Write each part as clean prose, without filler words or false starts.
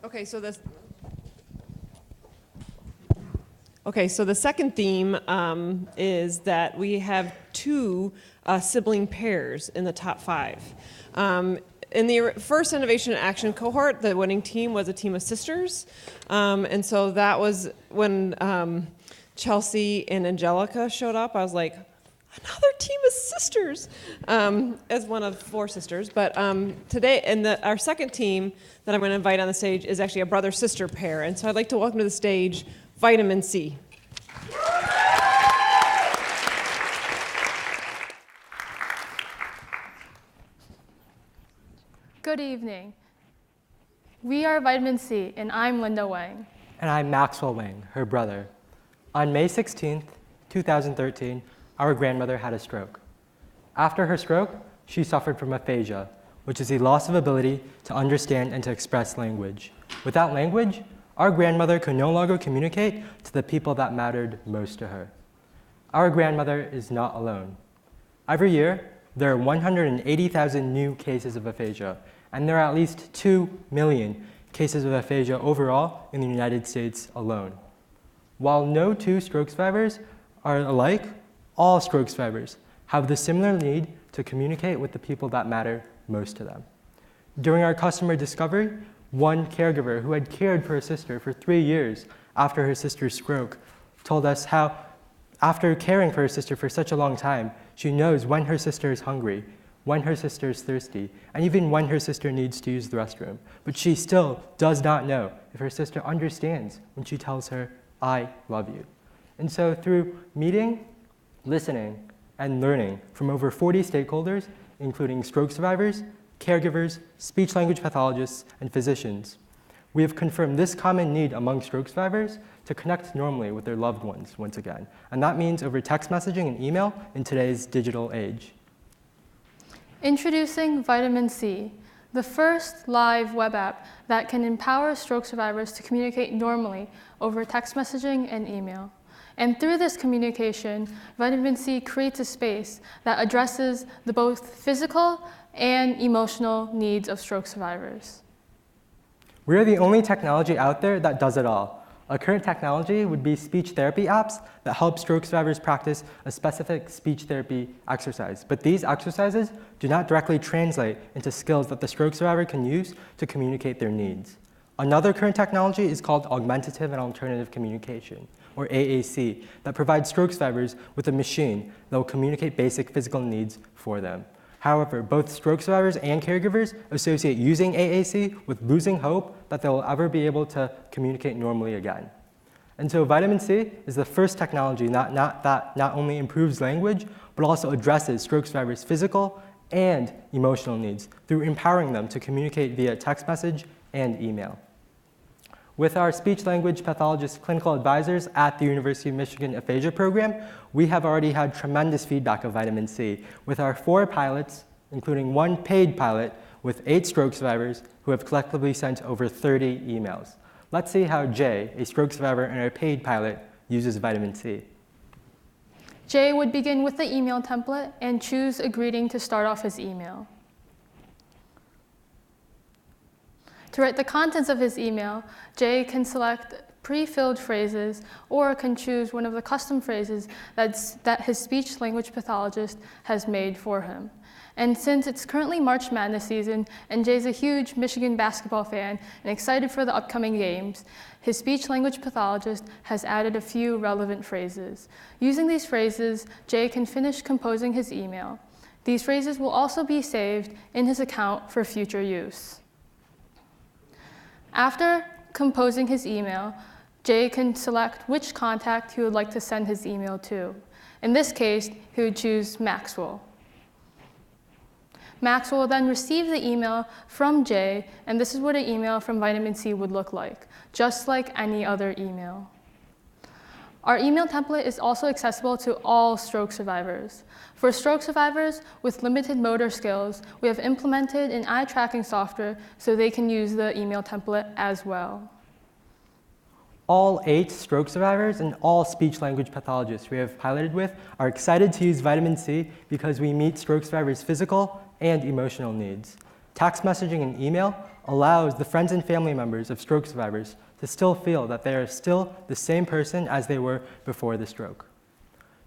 Okay, so this. Okay, so the second theme is that we have two sibling pairs in the top 5. In the first Innovation Action cohort, the winning team was a team of sisters. And so that was when Chelsea and Angelica showed up. I was like, another team of sisters, as one of 4 sisters. But today, and our second team that I'm going to invite on the stage is actually a brother-sister pair. And so I'd like to welcome to the stage Vitamin C. Good evening. We are Vitamin C, and I'm Linda Wang. And I'm Maxwell Wang, her brother. On May 16th, 2013, our grandmother had a stroke. After her stroke, she suffered from aphasia, which is the loss of ability to understand and to express language. Without language, our grandmother could no longer communicate to the people that mattered most to her. Our grandmother is not alone. Every year, there are 180,000 new cases of aphasia, and there are at least 2 million cases of aphasia overall in the United States alone. While no 2 stroke survivors are alike, all stroke survivors have the similar need to communicate with the people that matter most to them. During our customer discovery, one caregiver who had cared for her sister for 3 years after her sister's stroke told us how, after caring for her sister for such a long time, she knows when her sister is hungry, when her sister is thirsty, and even when her sister needs to use the restroom. But she still does not know if her sister understands when she tells her, "I love you." And so through meeting, listening, and learning from over 40 stakeholders, including stroke survivors, caregivers, speech-language pathologists, and physicians, we have confirmed this common need among stroke survivors to connect normally with their loved ones once again. And that means over text messaging and email in today's digital age. Introducing Vitamin C, the first live web app that can empower stroke survivors to communicate normally over text messaging and email. And through this communication, Vitamin C creates a space that addresses the both physical and emotional needs of stroke survivors. We're the only technology out there that does it all. A current technology would be speech therapy apps that help stroke survivors practice a specific speech therapy exercise. But these exercises do not directly translate into skills that the stroke survivor can use to communicate their needs. Another current technology is called augmentative and alternative communication, or AAC, that provides stroke survivors with a machine that will communicate basic physical needs for them. However, both stroke survivors and caregivers associate using AAC with losing hope that they will ever be able to communicate normally again. And so Vitamin C is the first technology that not only improves language, but also addresses stroke survivors' physical and emotional needs through empowering them to communicate via text message and email. With our speech-language pathologist clinical advisors at the University of Michigan Aphasia Program, we have already had tremendous feedback of Vitamin C with our 4 pilots, including 1 paid pilot with 8 stroke survivors who have collectively sent over 30 emails. Let's see how Jay, a stroke survivor and our paid pilot, uses Vitamin C. Jay would begin with the email template and choose a greeting to start off his email. To write the contents of his email, Jay can select pre-filled phrases or can choose one of the custom phrases that his speech-language pathologist has made for him. And since it's currently March Madness season and Jay's a huge Michigan basketball fan and excited for the upcoming games, his speech-language pathologist has added a few relevant phrases. Using these phrases, Jay can finish composing his email. These phrases will also be saved in his account for future use. After composing his email, Jay can select which contact he would like to send his email to. In this case, he would choose Maxwell. Maxwell will then receive the email from Jay, and this is what an email from Vitamin C would look like, just like any other email. Our email template is also accessible to all stroke survivors. For stroke survivors with limited motor skills, we have implemented an eye tracking software so they can use the email template as well. All 8 stroke survivors and all speech-language pathologists we have piloted with are excited to use Vitamin C because we meet stroke survivors' physical and emotional needs. Text messaging and email allows the friends and family members of stroke survivors to still feel that they are still the same person as they were before the stroke.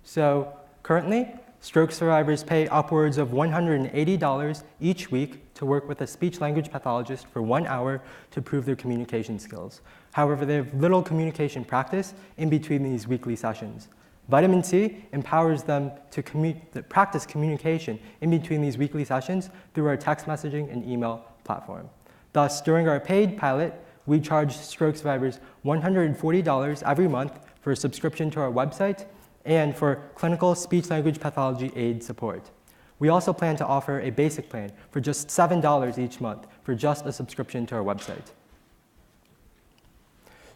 So currently, stroke survivors pay upwards of $180 each week to work with a speech-language pathologist for 1 hour to improve their communication skills. However, they have little communication practice in between these weekly sessions. Vitamin C empowers them to practice communication in between these weekly sessions through our text messaging and email platform. Thus, during our paid pilot, we charge stroke survivors $140 every month for a subscription to our website and for clinical speech-language pathology aid support. We also plan to offer a basic plan for just $7 each month for just a subscription to our website.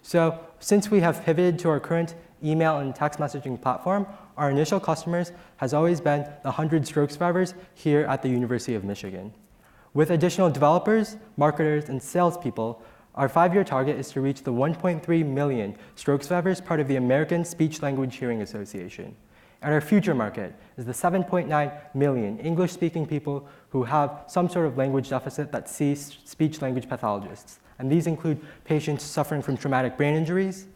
So since we have pivoted to our current email and text messaging platform, our initial customers has always been the 100 stroke survivors here at the University of Michigan. With additional developers, marketers, and salespeople, our 5-year target is to reach the 1.3 million stroke survivors part of the American Speech-Language Hearing Association. And our future market is the 7.9 million English-speaking people who have some sort of language deficit that see speech-language pathologists. And these include patients suffering from traumatic brain injuries,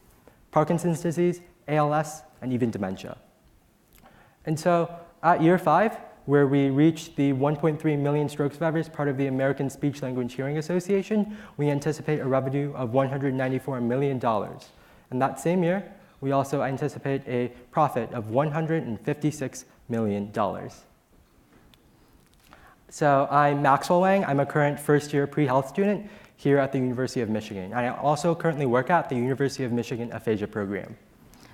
Parkinson's disease, ALS, and even dementia. And so at year 5, where we reach the 1.3 million stroke survivors part of the American Speech-Language Hearing Association, we anticipate a revenue of $194 million. And that same year, we also anticipate a profit of $156 million. So I'm Maxwell Wang. I'm a current first-year pre-health student here at the University of Michigan. And I also currently work at the University of Michigan Aphasia program.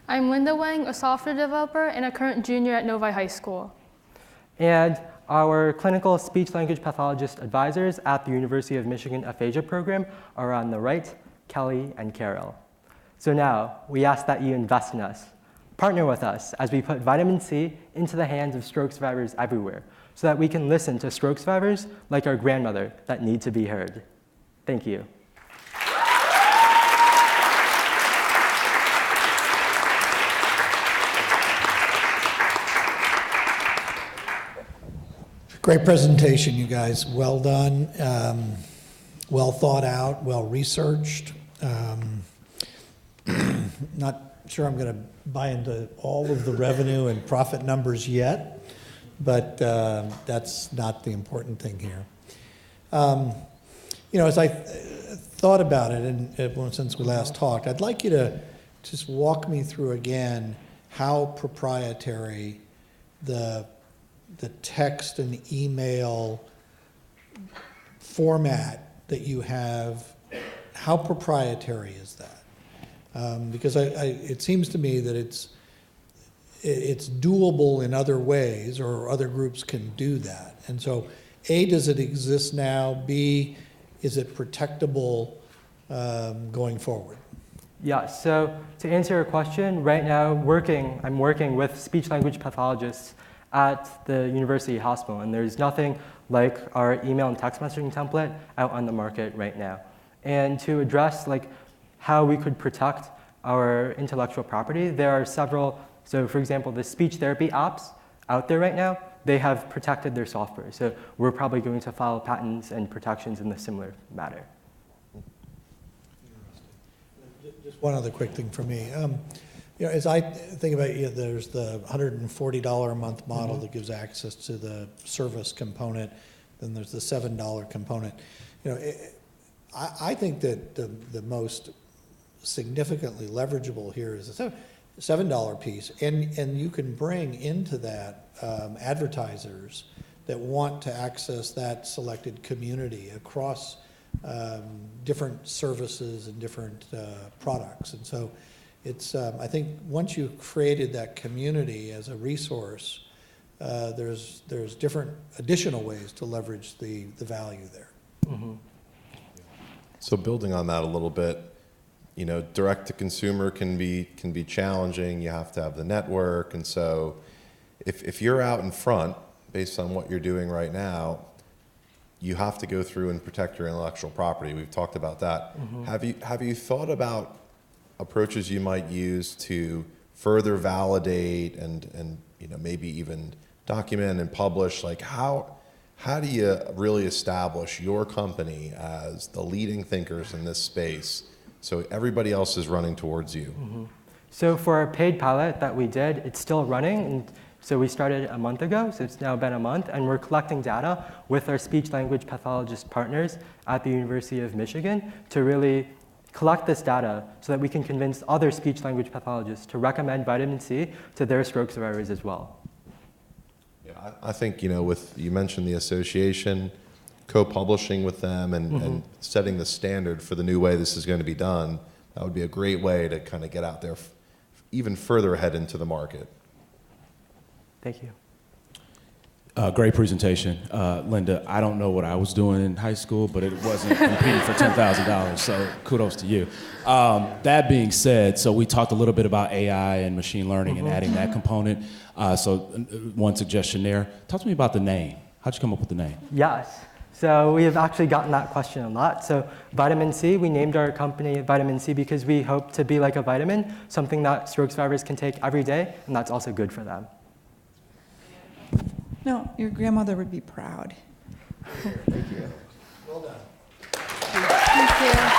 I'm Linda Wang, a software developer and a current junior at Novi High School. And our clinical speech-language pathologist advisors at the University of Michigan Aphasia program are on the right, Kelly and Carol. So now, we ask that you invest in us. Partner with us as we put vitamin C into the hands of stroke survivors everywhere so that we can listen to stroke survivors like our grandmother that need to be heard. Thank you. Great presentation, you guys. Well done, well thought out, well researched. Not sure I'm going to buy into all of the revenue and profit numbers yet, but that's not the important thing here. As I thought about it, and since we last talked, I'd like you to just walk me through again how proprietary the text and email format that you have, how proprietary is that? Because it seems to me that it's doable in other ways, or other groups can do that. And so, A, does it exist now? B, is it protectable going forward? Yeah, so to answer your question, right now I'm working with speech-language pathologists at the university hospital, and there's nothing like our email and text messaging template out on the market right now. And to address how we could protect our intellectual property, there are several, so for example, the speech therapy apps out there right now, they have protected their software. So we're probably going to file patents and protections in a similar matter. Just one other quick thing for me. As I think about it, there's the $140 a month model that gives access to the service component. Then there's the $7 component. I think that the most significantly leverageable here is the $7 piece, and you can bring into that advertisers that want to access that selected community across different services and different products. And so it's, I think once you've created that community as a resource, there's different additional ways to leverage the value there. Mm-hmm. So building on that a little bit, direct to consumer can be challenging. You have to have the network, and so if you're out in front, based on what you're doing right now, you have to go through and protect your intellectual property. We've talked about that. Mm-hmm. Have you thought about approaches you might use to further validate and maybe even document and publish? Like how how do you really establish your company as the leading thinkers in this space so everybody else is running towards you? So for our paid pilot that we did, it's still running. And so we started a month ago, so it's now been a month, and we're collecting data with our speech-language pathologist partners at the University of Michigan to really collect this data so that we can convince other speech-language pathologists to recommend vitamin C to their stroke survivors as well. Yeah, I think, you mentioned the association, co-publishing with them and setting the standard for the new way this is going to be done, that would be a great way to kind of get out there even further ahead into the market. Thank you. Great presentation. Linda, I don't know what I was doing in high school, but it wasn't competing for $10,000, so kudos to you. That being said, so we talked a little bit about AI and machine learning and adding that component. So one suggestion there. Talk to me about the name. How'd you come up with the name? Yes. So we have actually gotten that question a lot. So vitamin C, we named our company Vitamin C because we hope to be like a vitamin, something that stroke survivors can take every day, and that's also good for them. No, your grandmother would be proud. Thank you. Well done. Thank you.